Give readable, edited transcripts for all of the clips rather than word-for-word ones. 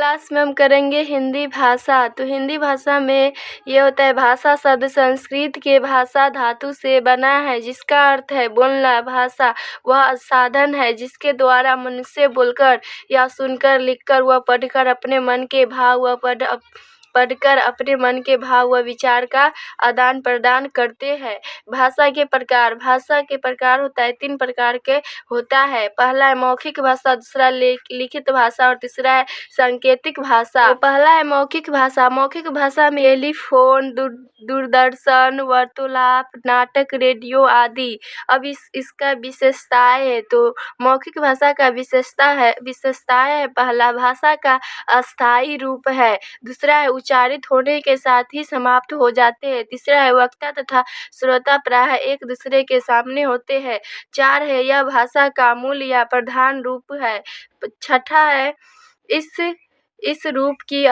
Class में हम करेंगे हिंदी भाषा। तो हिंदी भाषा में ये होता है, भाषा शब्द संस्कृत के भाषा धातु से बना है, जिसका अर्थ है बोलना। भाषा वह साधन है जिसके द्वारा मनुष्य बोलकर या सुनकर, लिखकर व पढ़कर अपने मन के भाव व विचार का आदान प्रदान करते हैं। भाषा के प्रकार होता है, 3 प्रकार के होता है। पहला है मौखिक भाषा, दूसरा लिखित भाषा और तीसरा है सांकेतिक भाषा। तो पहला है मौखिक भाषा। मौखिक भाषा में टेलीफोन, दूरदर्शन, वार्तालाप, नाटक, रेडियो आदि। अब इसका विशेषताएं है। तो मौखिक भाषा का विशेषताएं है, पहला भाषा का अस्थायी रूप है, दूसरा है उच्चारित होने के साथ ही समाप्त हो जाते हैं, तीसरा है वक्ता तथा श्रोता प्रायः एक दूसरे के सामने होते हैं, 4 है यह भाषा का मूल या प्रधान रूप है, छठा है इस रूप की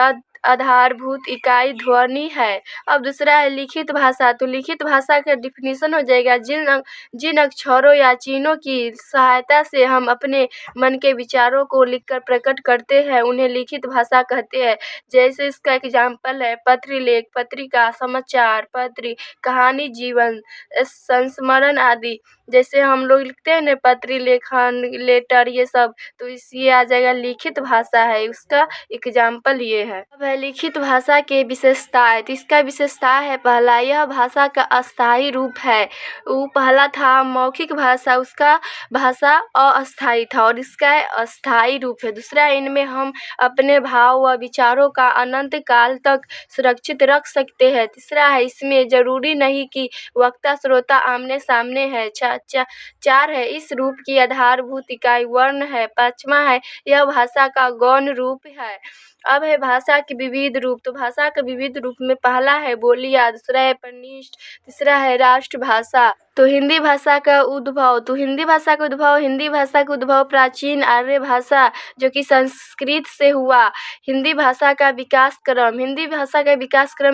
आधारभूत इकाई ध्वनि है। अब दूसरा है लिखित भाषा। तो लिखित भाषा का डिफिनीशन हो जाएगा, जिन अक्षरों या चिन्हों की सहायता से हम अपने मन के विचारों को लिखकर प्रकट करते हैं उन्हें लिखित भाषा कहते हैं। जैसे इसका एग्जाम्पल है पत्र, लेख, पत्रिका, समाचार पत्र, कहानी, जीवन संस्मरण आदि। जैसे हम लोग लिखते हैं ना पत्र, लेखन, लेटर, ये सब, तो ये आ जाएगा लिखित भाषा है, उसका एग्जाम्पल ये है। अब है लिखित भाषा के विशेषताएं। तो इसका विशेषता है, पहला यह भाषा का अस्थायी रूप है। वो पहला था मौखिक भाषा, उसका भाषा अस्थायी था और इसका अस्थायी रूप है। दूसरा, इनमें हम अपने भाव व विचारों का अनंत काल तक सुरक्षित रख सकते हैं। तीसरा है, इसमें जरूरी नहीं कि वक्ता श्रोता आमने सामने है। 4 है, इस रूप की आधारभूत इकाई वर्ण है। 5वां है, यह भाषा का गौण रूप है। अब है भाषा के विविध रूप। तो भाषा के विविध रूप में पहला है बोलियां, दूसरा है परिशिष्ट, तीसरा है राष्ट्रभाषा। तो हिंदी भाषा का उद्भव। तो हिंदी भाषा का उद्भव प्राचीन आर्य भाषा जो कि संस्कृत से हुआ। हिंदी भाषा का विकास क्रम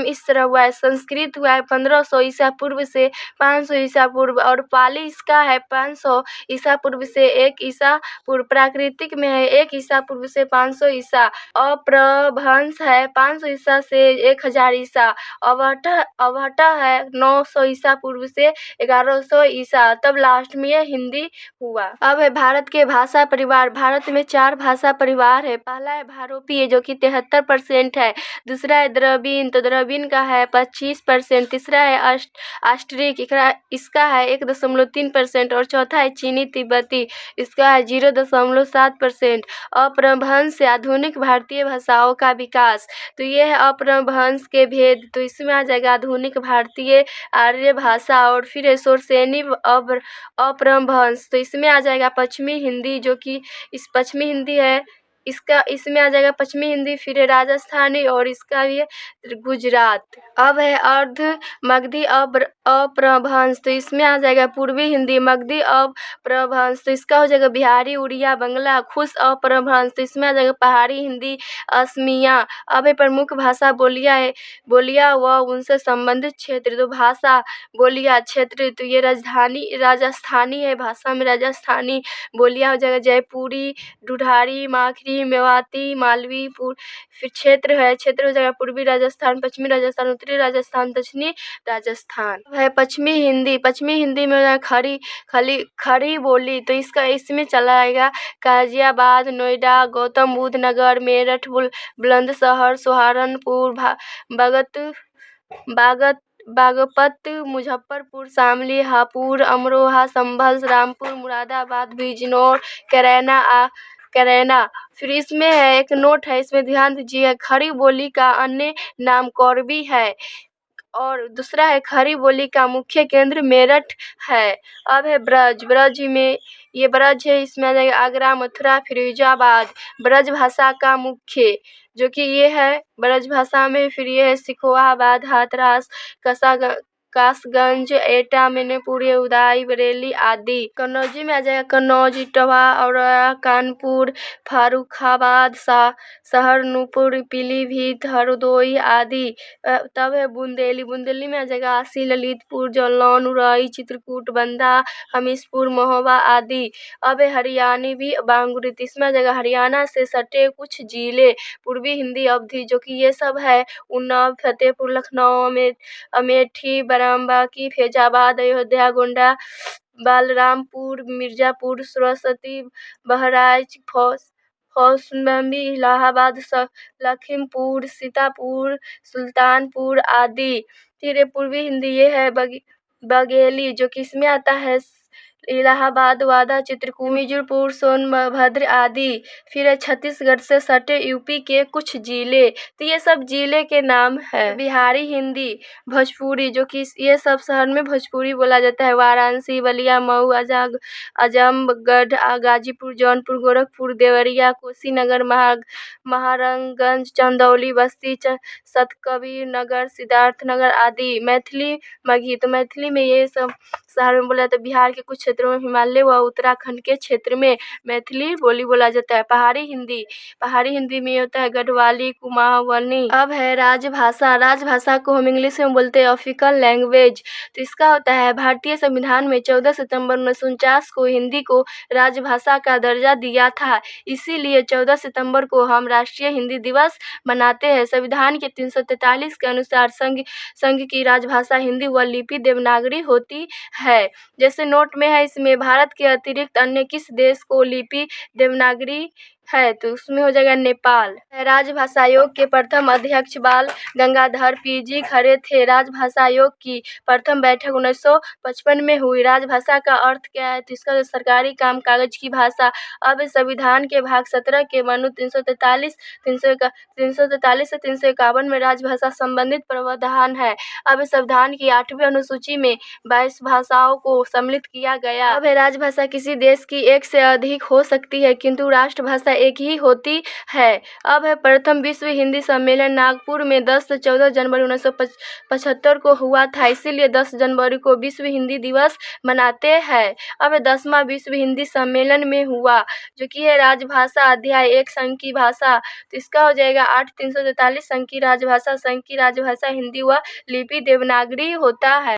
इस तरह हुआ है, संस्कृत हुआ है 1500 ईसा पूर्व से 500 ईसा पूर्व और पाली इसका है 500 ईसा पूर्व से 1 ईसा पूर्व। प्राकृतिक में है 1 ईसा पूर्व से 500 ईसा। अपभ्रंश है 500 ईसा से 1000 ईसा। अवहट है 900 ईसा पूर्व से 1100 ईसा। तब लास्ट में हिंदी हुआ। अब है भारत के भाषा परिवार। भारत में 4 भाषा परिवार है। पहला है भारोपीय जो कि 73% है, दूसरा है द्रविड़, तो द्रविड़ का है 25%, तीसरा है ऑस्ट्रिक, इसका है 1.3% और चौथा है चीनी तिब्बती, इसका है 0.7%। अपभ्रंश से आधुनिक भारतीय भाषाओं का विकास। तो ये है अपभ्रंश के भेद। तो इसमें आ जाएगा आधुनिक भारतीय आर्य भाषा और फिर है शोरसेनी अपभ्रंश। तो इसमें आ जाएगा पश्चिमी हिंदी जो कि इस पश्चिमी हिंदी है, इसमें आ जाएगा पश्चिमी हिंदी, फिर है राजस्थानी और इसका भी है गुजरात। अब है अर्ध मगधी अपभ्रंश। तो इसमें आ जाएगा पूर्वी हिंदी मगधी अपभ्रंश। तो इसका हो जाएगा बिहारी, उड़िया, बंगला खुश अपभ्रंश। तो इसमें आ जाएगा पहाड़ी हिंदी असमिया। अब है प्रमुख भाषा बोलियां व उनसे संबंधित क्षेत्र। तो भाषा बोलियां क्षेत्र, तो ये राजस्थानी है, भाषा में राजस्थानी बोलियां हो जाएगा जयपुरी, ढूढ़ारी, माखरी, मेवाती, मालवी। फिर क्षेत्र हो जाएगा पूर्वी राजस्थान, पश्चिमी राजस्थान, उत्तरी राजस्थान, दक्षिणी राजस्थान। है पश्चिमी हिंदी में हो जाएगा खड़ी बोली। तो इसमें चला आएगा गाजियाबाद, नोएडा, गौतम बुद्ध नगर, मेरठ, बुलंदशहर, सहारनपुर, बागपत, मुजफ्फरपुर, शामली, हापुड़, अमरोहा, संभल, रामपुर, मुरादाबाद, बिजनौर, कैराना। फिर इसमें है एक नोट है, इसमें ध्यान दीजिए, खड़ी बोली का अन्य नाम कौरवी है और दूसरा है खड़ी बोली का मुख्य केंद्र मेरठ है। अब है ब्रज में, ये ब्रज है, इसमें आ जाएगा आगरा, मथुरा, फिरोजाबाद। ब्रज भाषा का मुख्य जो कि ये है ब्रज भाषा में। फिर ये है सिखोहाबाद, हाथरस, कासगंज, एटा, मैनपुरी, उदय, बरेली आदि। कन्नौज में आ जाएगा कन्नौज, इटावा, औरैया, कानपुर, फर्रुखाबाद, सहारनपुर, पीलीभीत, हरदोई आदि। तब है बुंदेली। बुंदेली में आ जाएगा आसी, ललितपुर, जालौन, उरई, चित्रकूट, बंदा, हमीरपुर, महोबा आदि। अब है हरियाणवी बांगुर। इसमें आ जाएगा हरियाणा से सटे कुछ जिले, पूर्वी हिंदी अवधि, जो कि ये सब है उन्नाव, फतेहपुर, लखनऊ, अमेठी, बाराबंकी, फैजाबाद, अयोध्या, गोंडा, बलरामपुर, मिर्जापुर, सरस्वती, बहराइच, कौशाम्बी, इलाहाबाद, लखीमपुर, सीतापुर, सुल्तानपुर आदि। फिर ये पूर्वी हिंदी ये है बघेली, जो कि इसमें आता है इलाहाबाद, वादा, चित्रकूट, मिर्जापुर, सोनभद्र आदि। फिर है छत्तीसगढ़ से सटे यूपी के कुछ जिले, तो ये सब जिले के नाम है। बिहारी हिंदी भोजपुरी, जो कि ये सब शहर में भोजपुरी बोला जाता है। वाराणसी, बलिया, मऊ, आजमगढ़, गाजीपुर, जौनपुर, गोरखपुर, देवरिया, कुशीनगर, महाराजगंज, चंदौली, बस्ती, सतकबीर नगर, सिद्धार्थनगर आदि। मैथिली मगही, तो मैथिली में ये सब शहर में बोला जाता है। बिहार के कुछ क्षेत्रों में, हिमालय व उत्तराखंड के क्षेत्र में मैथिली बोली बोला जाता है। पहाड़ी हिंदी में होता है गढ़वाली, कुमाऊनी। अब है राजभाषा। राजभाषा को हम इंग्लिश में बोलते हैं ऑफिशियल लैंग्वेज। तो इसका होता है भारतीय संविधान में 14 सितंबर 1949 को हिंदी को राजभाषा का दर्जा दिया था। इसीलिए 14 सितंबर को हम राष्ट्रीय हिंदी दिवस मनाते हैं। संविधान के 343 के अनुसार संघ की राजभाषा हिंदी व लिपि देवनागरी होती है। जैसे नोट में है, इसमें भारत के अतिरिक्त अन्य किस देश को लिपि देवनागरी है, तो उसमें हो जाएगा नेपाल। राजभाषा आयोग के प्रथम अध्यक्ष बाल गंगाधर पी.जी. खरे थे। राजभाषा आयोग की प्रथम बैठक 1955 में हुई। राजभाषा का अर्थ क्या है, तो इसका सरकारी काम कागज की भाषा। अब संविधान के भाग 17 के मनु 343 से 351 में राजभाषा संबंधित प्रावधान है। अब संविधान की 8वीं अनुसूची में 22 भाषाओं को सम्मिलित किया गया। अब राजभाषा किसी देश की एक से अधिक हो सकती है, किंतु राष्ट्रभाषा एक ही होती है। अब है प्रथम विश्व हिंदी सम्मेलन नागपुर में 10 से 14 जनवरी 1975 को हुआ था। इसीलिए 10 जनवरी को विश्व हिंदी दिवस मनाते हैं। अब 10वां विश्व हिंदी सम्मेलन में हुआ, जो कि है राजभाषा अध्याय 1 संघ की भाषा। तो इसका हो जाएगा 8 343 संघ की राजभाषा। संघ की राजभाषा हिंदी व लिपि देवनागरी होता है।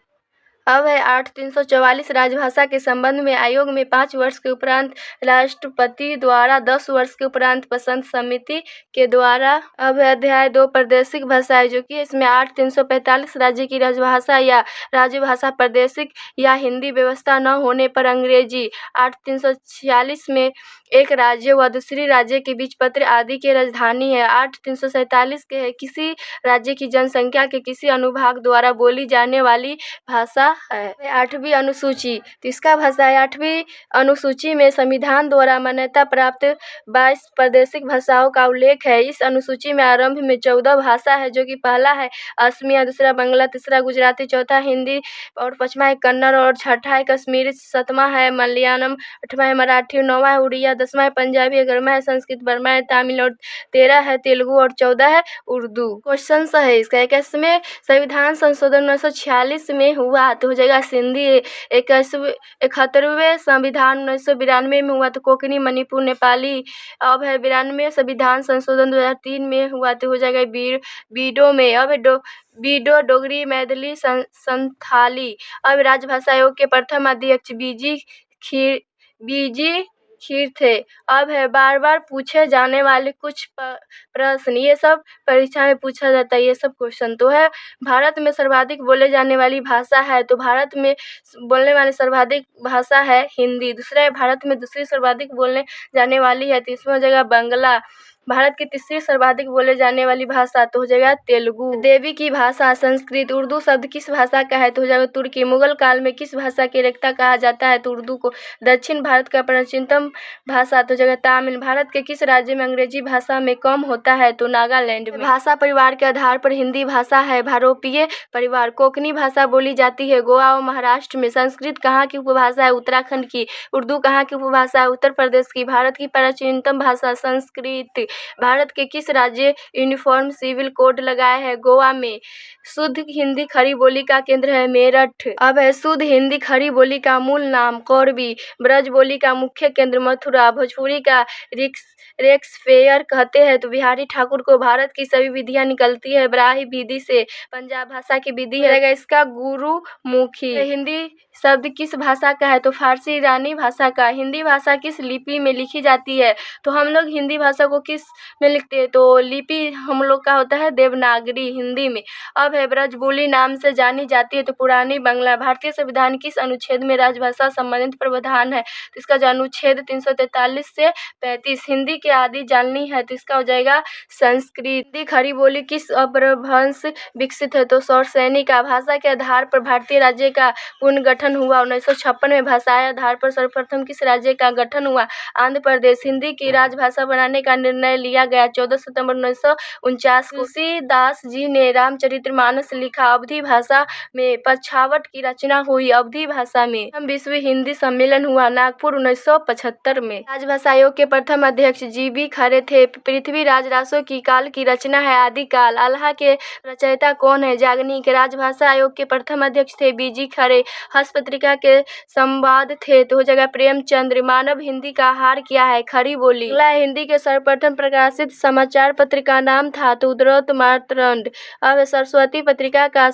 अब है 8 344 राजभाषा के संबंध में आयोग में 5 वर्ष के उपरांत राष्ट्रपति द्वारा, 10 वर्ष के उपरांत पसंद समिति के द्वारा। अब है अध्याय 2 प्रादेशिक भाषाएं, जो कि इसमें 8 345 राज्य की राजभाषा या राज्यभाषा प्रादेशिक या हिंदी व्यवस्था न होने पर अंग्रेजी। 8 346 में एक राज्य व दूसरी राज्य के बीच पत्र आदि की राजधानी है। 8 347 के है किसी राज्य की जनसंख्या के किसी अनुभाग द्वारा बोली जाने वाली भाषा है। 8वीं अनुसूची, तो इसका भाषा है 8वीं अनुसूची में संविधान द्वारा मान्यता प्राप्त 22 प्रादेशिक भाषाओं का उल्लेख है। इस अनुसूची में आरंभ में 14 भाषा है, जो कि पहला है असमिया, दूसरा बंगला, तीसरा गुजराती, चौथा हिंदी और पांचवा है कन्नड़ और छठा है कश्मीरी, 7वां है मलयालम, 8वां है मराठी, 9वां है उड़िया, 10वां है पंजाबी, 11वां है संस्कृत, 12वां है तमिल और 13 है तेलुगु और 14 है उर्दू। क्वेश्चन है इसका 21वें संविधान संशोधन 1946 में हुआ, तो हो जाएगा सिंधी। 71वें संविधान 1992 में हुआ, तो कोंकणी, मणिपुर, नेपाली। अब है 92वें संविधान संशोधन 2003 में हुआ, तो हो जाएगा बीडो में। अब बीडो, डोगरी, मैथिली, संथाली। अब राजभाषा आयोग के प्रथम अध्यक्ष बीजी खीर थे। अब है बार बार पूछे जाने वाले कुछ प्रश्न, ये सब परीक्षा में पूछा जाता है। ये सब क्वेश्चन तो है भारत में सर्वाधिक बोले जाने वाली भाषा है, तो भारत में बोलने वाली सर्वाधिक भाषा है हिंदी। दूसरा है भारत में दूसरी सर्वाधिक बोलने जाने वाली है, तीसरी हो जाएगा बंगला। भारत की तीसरी सर्वाधिक बोले जाने वाली भाषा तो हो जाएगा तेलुगु। देवी की भाषा संस्कृत। उर्दू शब्द किस भाषा का है, तो हो जाएगा तुर्की। मुगल काल में किस भाषा की रेखता कहा जाता है, तो उर्दू को। दक्षिण भारत का प्राचीनतम भाषा तो हो जाएगा तमिल। भारत के किस राज्य में अंग्रेजी भाषा में कम होता है, तो नागालैंड में। भाषा परिवार के आधार पर हिंदी भाषा है भारोपीय परिवार। कोंकणी भाषा बोली जाती है गोवा और महाराष्ट्र में। संस्कृत कहाँ की उपभाषा है, उत्तराखंड की। उर्दू कहाँ की उपभाषा है, उत्तर प्रदेश की। भारत की प्राचीनतम भाषा संस्कृत। भारत के किस राज्य यूनिफॉर्म सिविल कोड लगाया है? गोवा में। शुद्ध हिंदी खड़ी बोली का केंद्र है मेरठ। अब है शुद्ध हिंदी खड़ी बोली का मूल नाम कौरवी। ब्रज बोली का मुख्य केंद्र मथुरा। भोजपुरी का शेक्सपियर कहते हैं तो बिहारी ठाकुर को। भारत की सभी विधियां निकलती है ब्राह्मी विधि से। पंजाब भाषा की विधि है इसका गुरुमुखी। हिंदी शब्द किस भाषा का है? तो फारसी ईरानी भाषा का। हिंदी भाषा किस लिपि में लिखी जाती है? तो हम लोग हिंदी भाषा को किस में लिखते हैं? तो लिपि हम लोग का होता है देवनागरी हिंदी में। अब है ब्रजबोली नाम से जानी जाती है तो पुरानी बांग्ला। भारतीय संविधान किस अनुच्छेद में राजभाषा संबंधित प्रावधान है? तो इसका जो अनुच्छेद 343 से 35। हिंदी की आदि जाननी है तो इसका हो जाएगा संस्कृत। हिंदी खड़ी बोली किस अपभ्रंश विकसित है? तो सौरसैनी का। भाषा के आधार पर भारतीय राज्य का पुनर्गठन हुआ 1956 में। भाषाई आधार पर सर्वप्रथम किस राज्य का गठन हुआ? आंध्र प्रदेश। हिंदी की राजभाषा बनाने का निर्णय लिया गया 14 सितंबर 1949 को। तुलसीदास जी ने रामचरितमानस लिखा। अवधी भाषा में पक्षावट की रचना हुई। अवधी भाषा में प्रथम विश्व हिंदी सम्मेलन हुआ नागपुर 1975 में। राजभाषा आयोग के प्रथम अध्यक्ष जी.बी. खरे थे। पृथ्वीराज रासो की काल की रचना है आदिकाल। आल्हा के रचयिता कौन है? याज्ञनिक। राजभाषा आयोग के प्रथम अध्यक्ष थे बी.जी. खरे। हंस पत्रिका के संवाद थे तो हो जाएगा प्रेमचंद्र। मानव हिंदी का आहार क्या है? खड़ी बोली। हिंदी के सर्वप्रथम प्रकाशित समाचार पत्र का नाम था तो उद्योत मार्तंड। अब सरस्वती पत्रिका का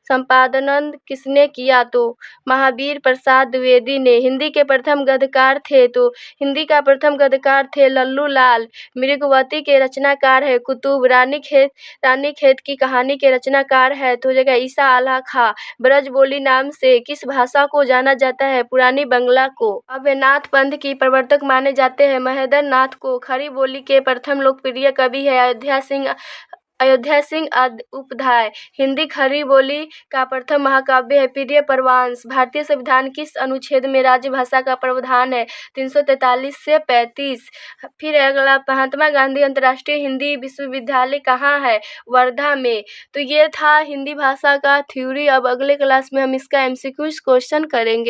संपादन किसने किया? तो महावीर प्रसाद द्विवेदी ने। हिंदी के प्रथम गद्यकार थे तो हिंदी का प्रथम गद्यकार थे लल्लू लाल। मृगवती के रचनाकार है कुतुब। रानीखेत की कहानी के रचनाकार है तो हो जाएगा ईसा आला खां। ब्रजबोली नाम से किस भाषा को जाना जाता है? पुरानी बांग्ला को। अब नाथ पंथ की प्रवर्तक माने जाते हैं महेंद्र नाथ को। खड़ी बोली के प्रथम लोकप्रिय कवि है अयोध्या सिंह उपाध्याय। हिंदी खड़ी बोली का प्रथम महाकाव्य है प्रिय प्रवांश। भारतीय संविधान किस अनुच्छेद में राजभाषा का प्रावधान है? 343 से 35। फिर अगला महात्मा गांधी अंतर्राष्ट्रीय हिंदी विश्वविद्यालय कहाँ है? वर्धा में। तो ये था हिंदी भाषा का थ्योरी। अब अगले क्लास में हम इसका MCQ क्वेश्चन करेंगे।